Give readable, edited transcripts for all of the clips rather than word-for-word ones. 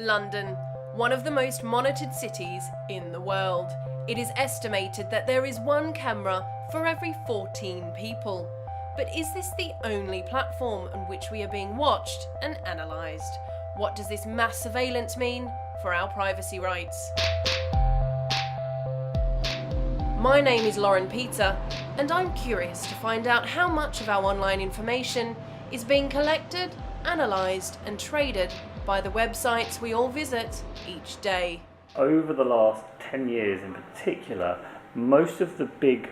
London, one of the most monitored cities in the world. It is estimated that there is one camera for every 14 people. But is this the only platform on which we are being watched and analysed? What does this mass surveillance mean for our privacy rights? My name is Lauren Peter, and I'm curious to find out how much of our online information is being collected, analysed and traded by the websites we all visit each day. Over the last 10 years in particular, most of the big,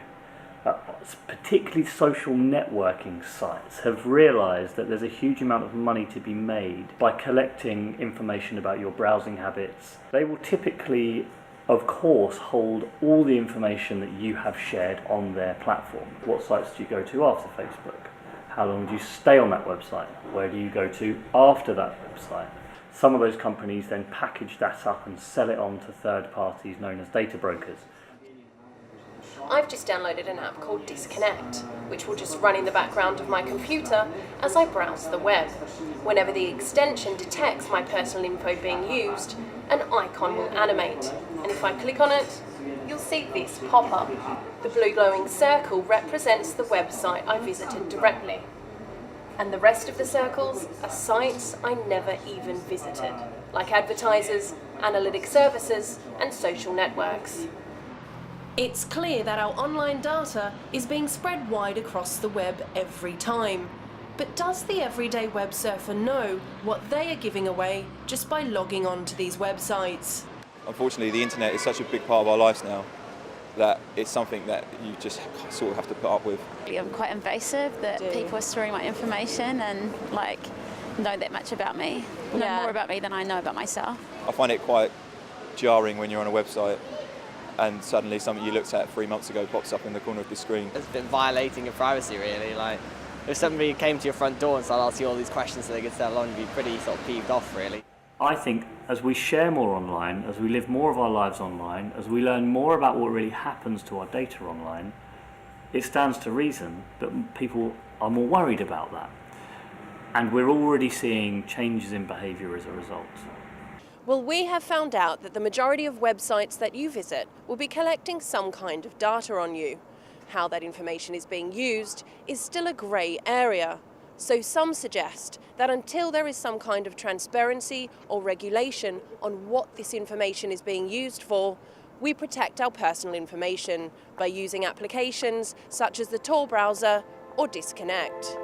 particularly social networking sites, have realised that there's a huge amount of money to be made by collecting information about your browsing habits. They will typically, of course, hold all the information that you have shared on their platform. What sites do you go to after Facebook? How long do you stay on that website? Where do you go to after that website? Some of those companies then package that up and sell it on to third parties known as data brokers. I've just downloaded an app called Disconnect, which will just run in the background of my computer as I browse the web. Whenever the extension detects my personal info being used, an icon will animate, and if I click on it, you'll see this pop up. The blue glowing circle represents the website I visited directly, and the rest of the circles are sites I never even visited, like advertisers, analytic services, and social networks. It's clear that our online data is being spread wide across the web every time. But does the everyday web surfer know what they are giving away just by logging on to these websites? Unfortunately, the internet is such a big part of our lives now that it's something that you just sort of have to put up with. I'm quite invasive that people are storing my information and know that much about me, know more about me than I know about myself. I find it quite jarring when you're on a website and suddenly something you looked at 3 months ago pops up in the corner of the screen. It's a bit violating your privacy, really. If somebody came to your front door and started asking all these questions so they could settle on, you'd be pretty sort of peeved off, really. I think as we share more online, as we live more of our lives online, as we learn more about what really happens to our data online, it stands to reason that people are more worried about that. And we're already seeing changes in behaviour as a result. Well, we have found out that the majority of websites that you visit will be collecting some kind of data on you. How that information is being used is still a grey area. So some suggest that until there is some kind of transparency or regulation on what this information is being used for, we protect our personal information by using applications such as the Tor browser or Disconnect.